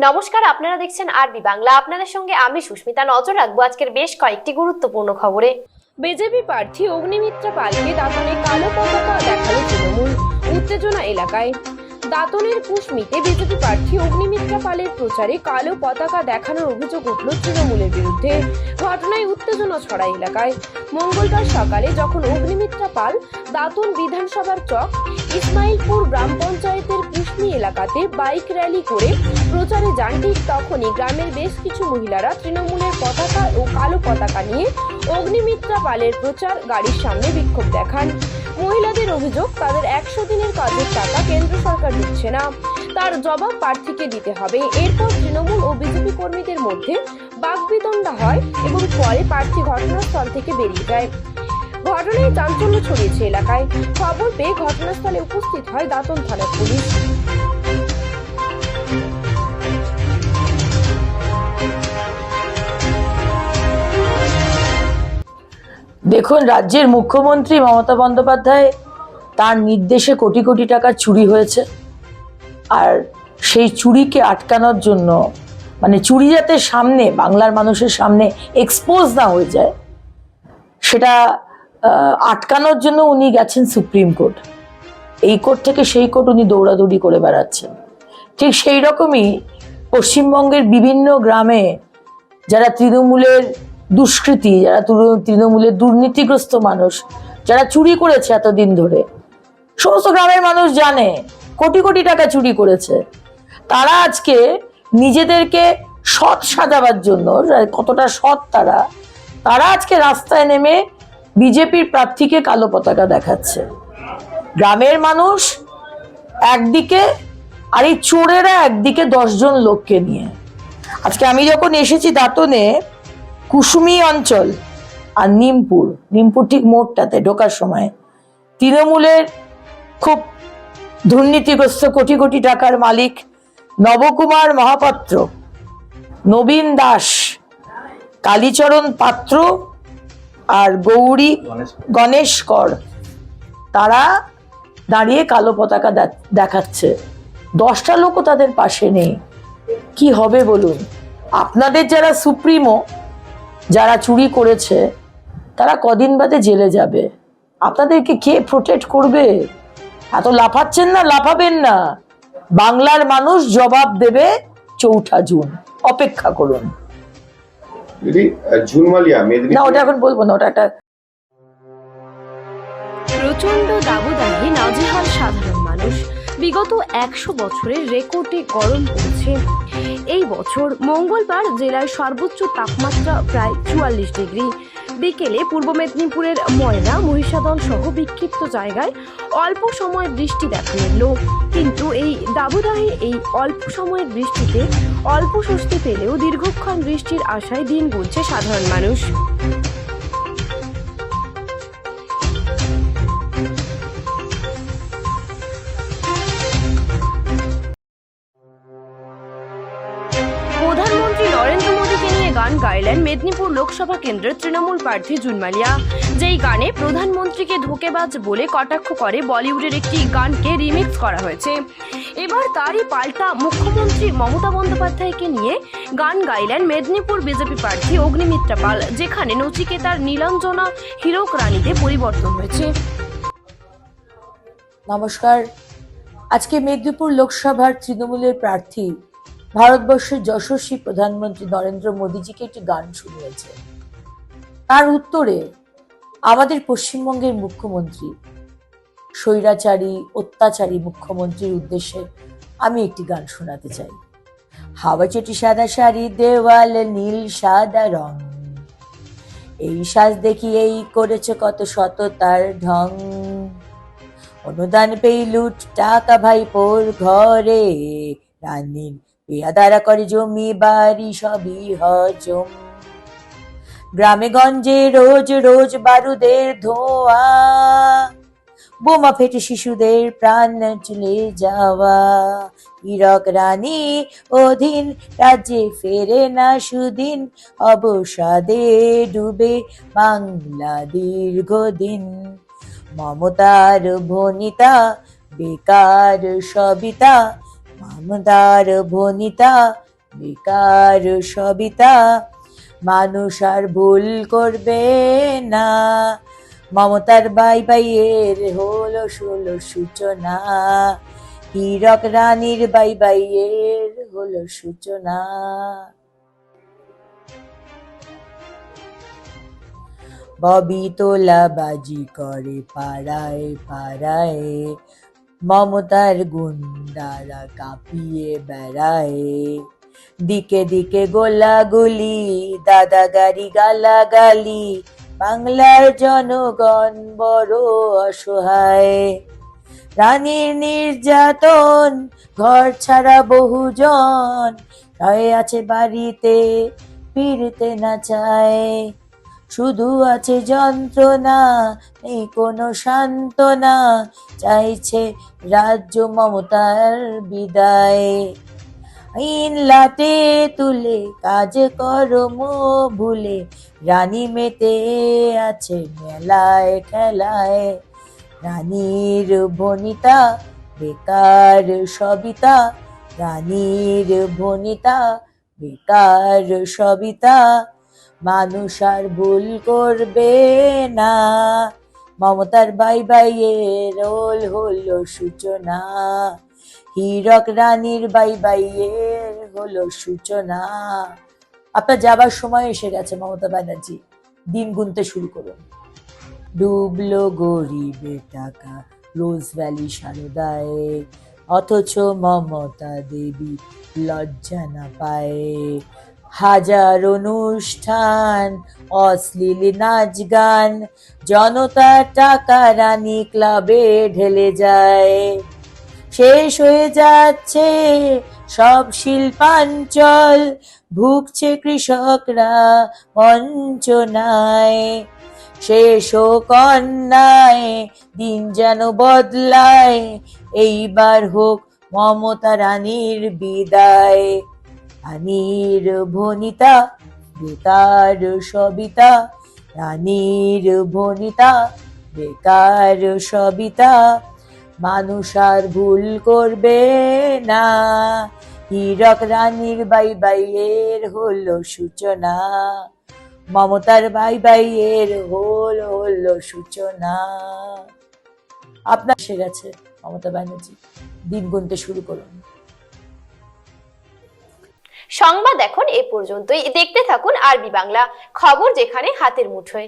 নমস্কার, আপনারা দেখছেন আরবি বাংলা। আপনাদের সঙ্গে আমি সুস্মিতা। নজর রাখবো আজকের বেশ কয়েকটি গুরুত্বপূর্ণ খবরে। বিজেপি প্রার্থী অগ্নিমিত্রা পালকে দাঁতনে কালো পতাকা দেখালো তৃণমূল, উত্তেজনা এলাকায়। দাঁতনের কুশমিতে বিজেপি প্রার্থী অগ্নিমিত্রা পালের প্রচারে কালো পতাকা দেখানোর অভিযোগ উঠল তৃণমূলের বিরুদ্ধে। ঘটনায় উত্তেজনা ছড়ায় এলাকায়। মঙ্গলবার সকালে যখন অগ্নিমিত্রা পাল দাঁতন বিধানসভার চক ইসমাইলপুর গ্রাম পঞ্চায়েতের কুশমি এলাকাতে বাইক র্যালি করে প্রচারে যান, ঠিক তখনই গ্রামের বেশ কিছু মহিলারা তৃণমূলের পতাকা ও কালো পতাকা নিয়ে অগ্নিমিত্রা পালের প্রচার গাড়ির সামনে বিক্ষোভ দেখান। মহিলাদের অভিযোগ, তাদের 100 দিনের কাজের টাকা কেন্দ্র সরকার দিচ্ছে না, তার জবাব প্রার্থীকে দিতে হবে। এরপর তৃণমূল ও বিজেপি কর্মীদের মধ্যে বাকবিতণ্ডা হয় এবং পরে প্রার্থী ঘটনাস্থল থেকে বেরিয়ে যায়। ঘটনায় চাঞ্চল্য ছড়িয়েছে এলাকায়। খবর পেয়ে ঘটনাস্থলে উপস্থিত হয় দাঁতন থানার পুলিশ। দেখুন, রাজ্যের মুখ্যমন্ত্রী মমতা বন্দ্যোপাধ্যায় তার নির্দেশে কোটি কোটি টাকা চুরি হয়েছে, আর সেই চুরিকে আটকানোর জন্য, মানে চুরি যাতে সামনে বাংলার মানুষের সামনে এক্সপোজ না হয়ে যায়, সেটা আটকানোর জন্য উনি গেছেন সুপ্রিম কোর্ট। এই কোর্ট থেকে সেই কোর্ট উনি দৌড়াদৌড়ি করে বেড়াচ্ছেন। ঠিক সেই রকমই পশ্চিমবঙ্গের বিভিন্ন গ্রামে যারা তৃণমূলের দুষ্কৃতী, যারা তৃণমূলের দুর্নীতিগ্রস্ত মানুষ, যারা চুরি করেছে এতদিন ধরে, সমস্ত গ্রামের মানুষ জানে কোটি কোটি টাকা চুরি করেছে, তারা আজকে নিজেদেরকে সৎ সাজাবার জন্য, কতটা সৎ তারা আজকে রাস্তায় নেমে বিজেপির প্রার্থীকে কালো পতাকা দেখাচ্ছে। গ্রামের মানুষ একদিকে, আর এই চোরেরা একদিকে 10 জন লোককে নিয়ে। আজকে আমি যখন এসেছি দাঁতনে, কুসুমি অঞ্চল আর নিমপুর ঠিক মোড়টাতে ঢোকার সময় তৃণমূলের খুব দুর্নীতিগ্রস্ত কোটি কোটি টাকার মালিক নবকুমার মহাপাত্র, নবীন দাস, কালীচরণ পাত্র আর গণেশ কর, তারা দাঁড়িয়ে কালো পতাকা দেখাচ্ছে। 10টা লোকও তাদের পাশে নেই। কি হবে বলুন? আপনাদের যারা সুপ্রিমো, যারা চুরি করেছে, তারা কদিন বাদে জেলে যাবে। আপনাদেরকে কে প্রোটেক্ট করবে? এত লাফাচ্ছেন না, লাফাবেন না। বাংলার মানুষ জবাব দেবে 4ঠা জুন, অপেক্ষা করুন। না, ওটা এখন বলবো না, ওটা একটা। প্রচন্ড দাবদাহে নাজেহাল সাধারণ মানুষ। বিগত 100 বছরের রেকর্ডে গরম পড়েছে। এই বছর মঙ্গলবার জেলার সর্বোচ্চ তাপমাত্রা প্রায় 44 ডিগ্রি। বিকেলে পূর্ব মেদিনীপুরের ময়না, মহিষাদল সহ বিক্ষিপ্ত জায়গায় অল্প সময় বৃষ্টি দেখা মিলল। কিন্তু এই দাবদাহে, এই অল্প সময়ের বৃষ্টিতে অল্প স্বস্তি পেলেও দীর্ঘক্ষণ বৃষ্টির আশায় দিন গুনছে সাধারণ মানুষ। প্রধানমন্ত্রী নরেন্দ্র মোদীকে নিয়ে গান গাইলেন মেদিনীপুর লোকসভা কেন্দ্রের তৃণমূল প্রার্থী জুন মালিয়া। যেই গানে প্রধানমন্ত্রীকে ধোঁকেবাজ বলে কটাক্ষ করে বলিউডের একটি গানকে রিমিক্স করা হয়েছে। এবার তারই পাল্টা মুখ্যমন্ত্রী মমতা বন্দ্যোপাধ্যায়কে নিয়ে গান গাইলেন মেদিনীপুর বিজেপি প্রার্থী অগ্নিমিত্রা পাল, যেখানে নচিকেতার নীলাঞ্জনা হীরক রানীতে পরিবর্তন হয়েছে। নমস্কার। আজকে মেদিনীপুর লোকসভার তৃণমূলের প্রার্থী ভারতবর্ষের যশস্বী প্রধানমন্ত্রী নরেন্দ্র মোদীজিকে একটি গান শুনিয়েছে। তার উত্তরে আমাদের পশ্চিমবঙ্গের মুখ্যমন্ত্রী, স্বৈরাচারী অত্যাচারী মুখ্যমন্ত্রীর উদ্দেশ্যে আমি একটি গান শোনাতে চাই। হাওয়া চটি সাদা শাড়ি, দেওয়াল নীল সাদা রং, এই সাজ দেখি এই করেছে কত সততার ঢং, অনুদান পেয়ে লুট টাকা ভাইপোর ঘরে, রানীর পেয়াদারা করে জমি বাড়ি সবই হজম, গ্রামে গঞ্জে রোজ রোজ বারুদের ধোঁয়া, বোমা ফেটে শিশুদের প্রাণ চলে যাওয়া, হীরক রানী অধীন রাজ্যে ফেরে না সুদিন, অবসাদে ডুবে বাংলা দীর্ঘদিন, মমতার ভনিতা বেকার সবিতা, মমতার ভনিতা বেকার সবিতা, মানুষ আর ভুল করবে না। মমতার বাই বাইয়ের হলো সূচনা, হীরক রানীর বাই বাইয়ের হলো সূচনা। ববি তোলা বাজি করে পাড়ায় পাড়ায়, মমতার গুন্ডারা কাঁপিয়ে বেড়ায়। দিকে দিকে গোলাগুলি, দাদাগারি গালাগালি, বাংলার জনগণ বড় অসহায়। রানীর নির্যাতন, ঘর ছাড়া বহুজন, রয়ে আছে বাড়িতে ফিরতে না চায়। শুধু আছে যন্ত্রণা, নেই কোনো সান্ত্বনা, চাইছে রাজ্য মমতার বিদায়। আইন লাটে তুলে কাজ কর্ম ভুলে, রানী মেতে আছে মেলায় খেলায়। রানীর ভনিতা, বেকার সবিতা, রানীর ভনিতা, বেকার সবিতা, মানুষ আর ভুল করবে না। মমতার বাই বাইয়ের হলো সূচনা, হীরক রানীর বাই বাইয়ের হলো সূচনা। আপনার যাবার সময় এসে গেছে মমতা ব্যানার্জি, দিন গুনতে শুরু করুন। ডুবলো গরিবের টাকা রোজ ভ্যালি সারদায়, অথচ মমতা দেবী লজ্জা না পায়। হাজার অনুষ্ঠান, অশ্লীল নাচ গান, জনতার টাকা রানী ক্লাবে ঢেলে যায়। শেষ হয়ে যাচ্ছে সব শিল্পাঞ্চল, ভুগছে কৃষকরা বঞ্চনায়। শেষ হোক অন্যায়, দিন যেন বদলায়, এইবার হোক মমতা রানীর বিদায়। রানীর ভনিতা, বেকার সবিতা, রানীর ভনিতা, বেকার সবিতা, মানুষ আর ভুল করবে না। হীরক রানীর বাই বাইয়ের হলো সূচনা, মমতার বাই বাইয়ের হলো সূচনা। আপনার এসে গেছে মমতা ব্যানার্জি, দিন গুনতে শুরু করুন। সংবাদ এখন এ পর্যন্তই। দেখতে থাকুন আরবি বাংলা, খবর যেখানে হাতের মুঠোয়।